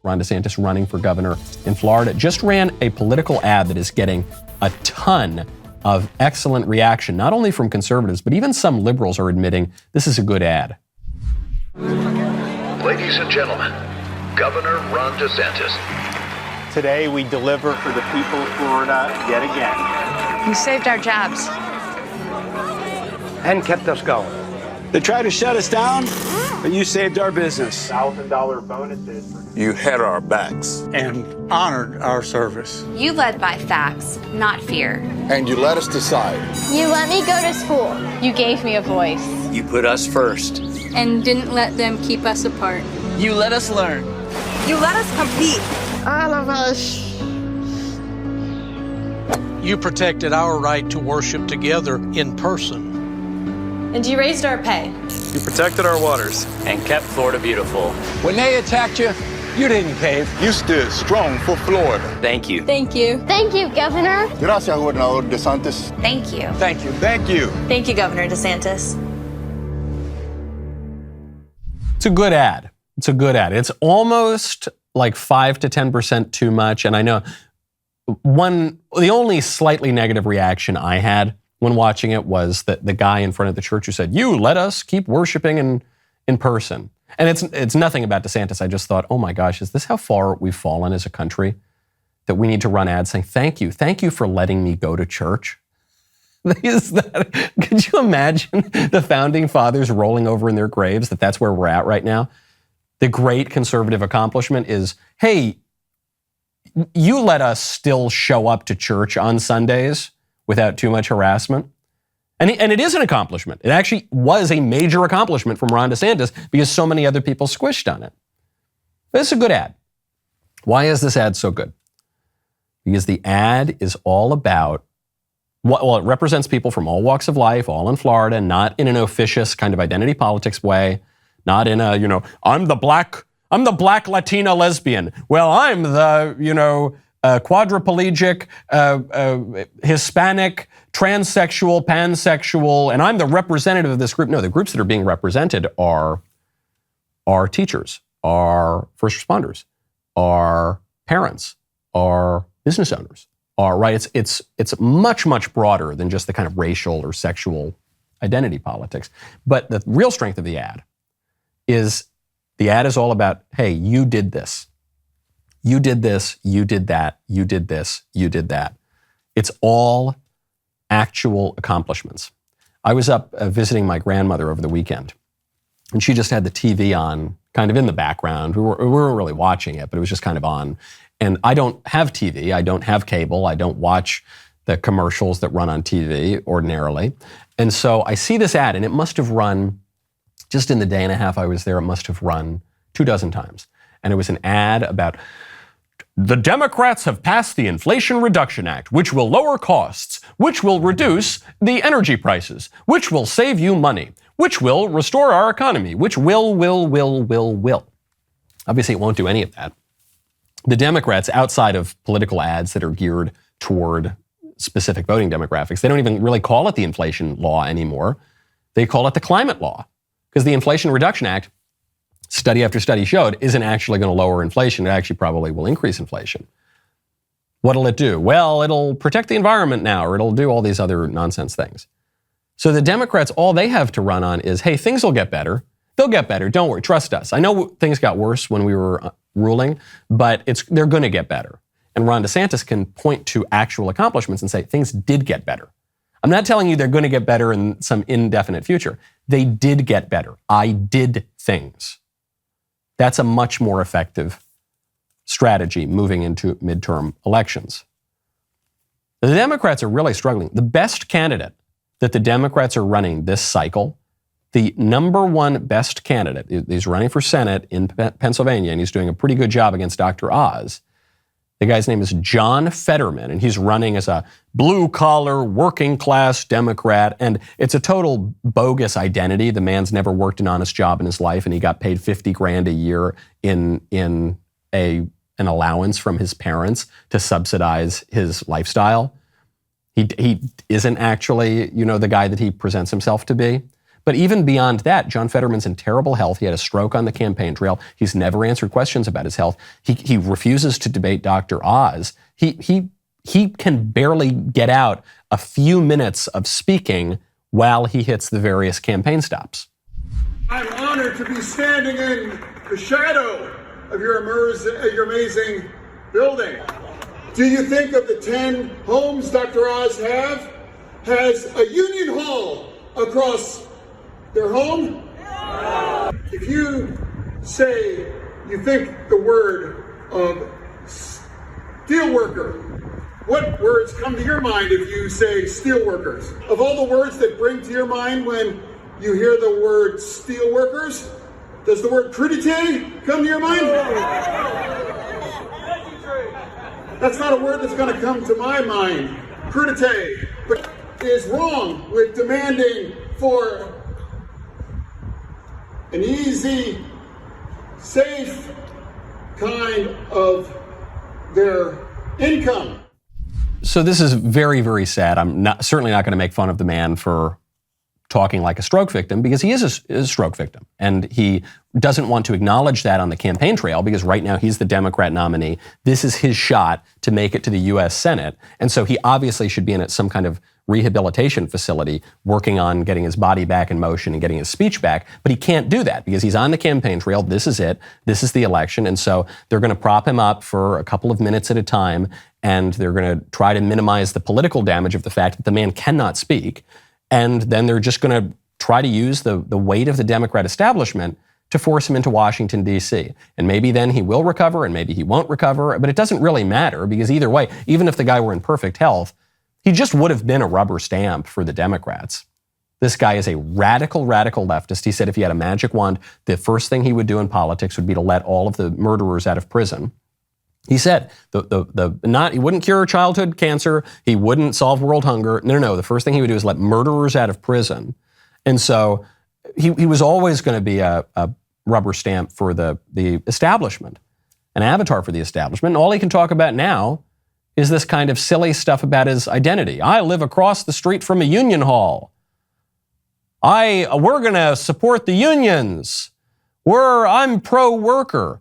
Ron DeSantis running for governor in Florida, just ran a political ad that is getting a ton of excellent reaction, not only from conservatives, but even some liberals are admitting this is a good ad. Ladies and gentlemen, Governor Ron DeSantis. Today we deliver for the people of Florida yet again. You saved our jobs. And kept us going. They tried to shut us down, but you saved our business. $1,000 bonuses. You had our backs. And honored our service. You led by facts, not fear. And you let us decide. You let me go to school. You gave me a voice. You put us first. And didn't let them keep us apart. You let us learn. You let us compete. All of us. You protected our right to worship together in person. And you raised our pay. You protected our waters. And kept Florida beautiful. When they attacked you, you didn't cave. You stood strong for Florida. Thank you. Thank you. Thank you, Governor. Gracias, Gobernador DeSantis. Thank you. Thank you. Thank you. Thank you, Governor DeSantis. It's a good ad. It's a good ad. It's almost like 5 to 10% too much. And I know the only slightly negative reaction I had when watching it was that the guy in front of the church who said, "You let us keep worshiping in person." And it's nothing about DeSantis. I just thought, oh my gosh, is this how far we've fallen as a country? That we need to run ads saying, thank you for letting me go to church. Could you imagine the founding fathers rolling over in their graves that that's where we're at right now? The great conservative accomplishment is, hey, you let us still show up to church on Sundays without too much harassment. And it is an accomplishment. It actually was a major accomplishment from Ron DeSantis because so many other people squished on it. But it's a good ad. Why is this ad so good? Because the ad is all about, well, it represents people from all walks of life, all in Florida, not in an officious kind of identity politics way, not in a, I'm the black Latina lesbian. Well, I'm the, quadriplegic, Hispanic, transsexual, pansexual, and I'm the representative of this group. No, the groups that are being represented are teachers, are first responders, are parents, are business owners, are, right? It's much, much broader than just the kind of racial or sexual identity politics. But the real strength of the ad is all about, hey, you did this. You did this, you did that, you did this, you did that. It's all actual accomplishments. I was up visiting my grandmother over the weekend, and she just had the TV on, kind of in the background. We weren't really watching it, but it was just kind of on. And I don't have TV, I don't have cable, I don't watch the commercials that run on TV ordinarily. And so I see this ad, and it must have run, just in the day and a half I was there, it must have run 24 times. And it was an ad about, the Democrats have passed the Inflation Reduction Act, which will lower costs, which will reduce the energy prices, which will save you money, which will restore our economy, which will. Obviously, it won't do any of that. The Democrats, outside of political ads that are geared toward specific voting demographics, they don't even really call it the inflation law anymore. They call it the climate law, because the Inflation Reduction Act, study after study showed, isn't actually going to lower inflation. It actually probably will increase inflation. What'll it do? Well, it'll protect the environment now, or it'll do all these other nonsense things. So the Democrats, all they have to run on is, hey, things will get better. They'll get better. Don't worry. Trust us. I know things got worse when we were ruling, but they're going to get better. And Ron DeSantis can point to actual accomplishments and say, things did get better. I'm not telling you they're going to get better in some indefinite future. They did get better. I did things. That's a much more effective strategy moving into midterm elections. The Democrats are really struggling. The best candidate that the Democrats are running this cycle, the number one best candidate, he's running for Senate in Pennsylvania, and he's doing a pretty good job against Dr. Oz. The guy's name is John Fetterman, and he's running as a blue-collar, working-class Democrat, and it's a total bogus identity. The man's never worked an honest job in his life, and he got paid $50,000 a year in an allowance from his parents to subsidize his lifestyle. He isn't actually, the guy that he presents himself to be. But even beyond that, John Fetterman's in terrible health. He had a stroke on the campaign trail. He's never answered questions about his health. He refuses to debate Dr. Oz. He can barely get out a few minutes of speaking while he hits the various campaign stops. I'm honored to be standing in the shadow of your amazing building. Do you think of the 10 homes Dr. Oz has a union hall across their home? If you say you think the word of steelworker, what words come to your mind if you say steelworkers? Of all the words that bring to your mind when you hear the word steelworkers, does the word crudité come to your mind? That's not a word that's going to come to my mind. Crudité. But is wrong with demanding for an easy, safe kind of their income. So this is very, very sad. I'm certainly not going to make fun of the man for talking like a stroke victim, because he is a stroke victim. And he doesn't want to acknowledge that on the campaign trail, because right now he's the Democrat nominee. This is his shot to make it to the U.S. Senate. And so he obviously should be in some kind of rehabilitation facility working on getting his body back in motion and getting his speech back. But he can't do that because he's on the campaign trail. This is it. This is the election. And so they're going to prop him up for a couple of minutes at a time. And they're going to try to minimize the political damage of the fact that the man cannot speak. And then they're just going to try to use the weight of the Democrat establishment to force him into Washington, D.C. And maybe then he will recover and maybe he won't recover. But it doesn't really matter, because either way, even if the guy were in perfect health, he just would have been a rubber stamp for the Democrats. This guy is a radical leftist. He said if he had a magic wand, the first thing he would do in politics would be to let all of the murderers out of prison. He said he wouldn't cure childhood cancer. He wouldn't solve world hunger. No. The first thing he would do is let murderers out of prison. And so he was always going to be a rubber stamp for the establishment, an avatar for the establishment. And all he can talk about now is this kind of silly stuff about his identity. I live across the street from a union hall. We're going to support the unions. I'm pro-worker.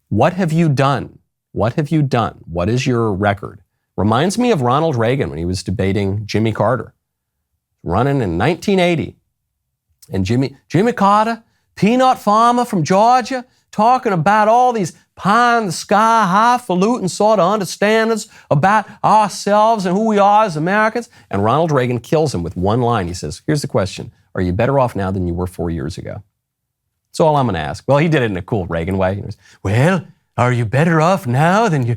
What have you done? What have you done? What is your record? Reminds me of Ronald Reagan when he was debating Jimmy Carter, running in 1980. And Jimmy Carter, peanut farmer from Georgia, talking about all these pie-in-the-sky, highfalutin sort of understandings about ourselves and who we are as Americans. And Ronald Reagan kills him with one line. He says, here's the question. Are you better off now than you were 4 years ago? That's all I'm going to ask. Well, he did it in a cool Reagan way. He goes, well, are you better off now than you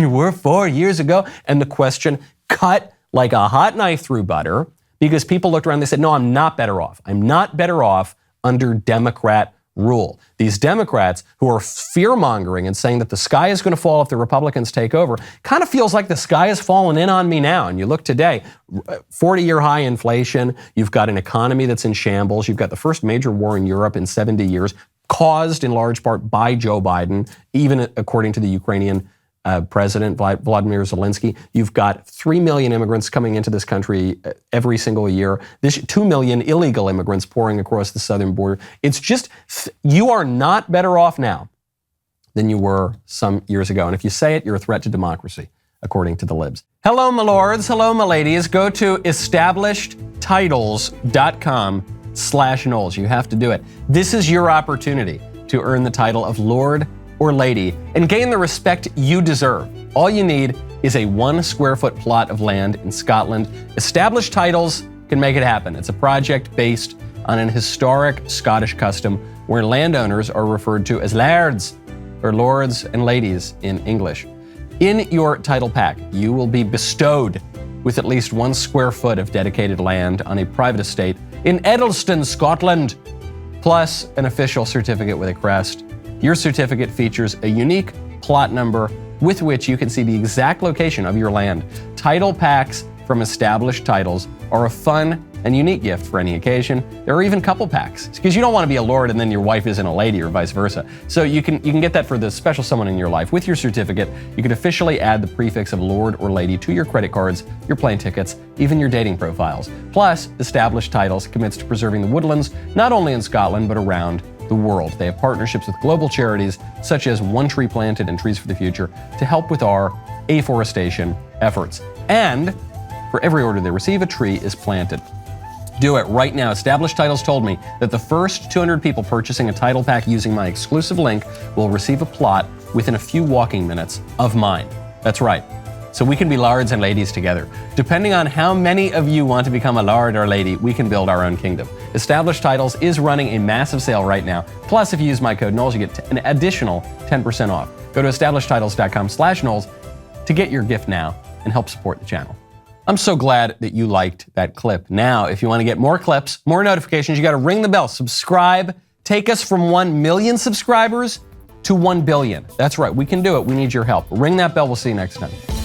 were 4 years ago? And the question cut like a hot knife through butter, because people looked around and they said, no, I'm not better off. I'm not better off under Democrat rule. These Democrats who are fear-mongering and saying that the sky is going to fall if the Republicans take over, kind of feels like the sky has fallen in on me now. And you look today, 40-year high inflation, you've got an economy that's in shambles, you've got the first major war in Europe in 70 years, caused in large part by Joe Biden, even according to the Ukrainian President Vladimir Zelensky. You've got 3 million immigrants coming into this country every single year. 2 million illegal immigrants pouring across the southern border. It's just, you are not better off now than you were some years ago. And if you say it, you're a threat to democracy, according to the libs. Hello, my lords. Hello, my ladies. Go to establishedtitles.com/Knowles. You have to do it. This is your opportunity to earn the title of Lord or Lady and gain the respect you deserve. All you need is a 1 square foot plot of land in Scotland. Established Titles can make it happen. It's a project based on an historic Scottish custom where landowners are referred to as lairds, or lords and ladies in English. In your title pack, you will be bestowed with at least 1 square foot of dedicated land on a private estate in Edelston, Scotland, plus an official certificate with a crest. Your certificate features a unique plot number with which you can see the exact location of your land. Title packs from Established Titles are a fun and unique gift for any occasion. There are even couple packs, because you don't want to be a lord and then your wife isn't a lady or vice versa. So you can get that for the special someone in your life. With your certificate, you can officially add the prefix of lord or lady to your credit cards, your plane tickets, even your dating profiles. Plus, Established Titles commits to preserving the woodlands, not only in Scotland, but around the world. They have partnerships with global charities such as One Tree Planted and Trees for the Future to help with our afforestation efforts. And for every order they receive, a tree is planted. Do it right now. Established Titles told me that the first 200 people purchasing a title pack using my exclusive link will receive a plot within a few walking minutes of mine. That's right. So we can be lords and ladies together. Depending on how many of you want to become a lord or lady, we can build our own kingdom. Established Titles is running a massive sale right now. Plus, if you use my code Knowles, you get an additional 10% off. Go to establishedtitles.com/Knowles to get your gift now and help support the channel. I'm so glad that you liked that clip. Now, if you want to get more clips, more notifications, you got to ring the bell, subscribe, take us from 1 million subscribers to 1 billion. That's right, we can do it. We need your help. Ring that bell. We'll see you next time.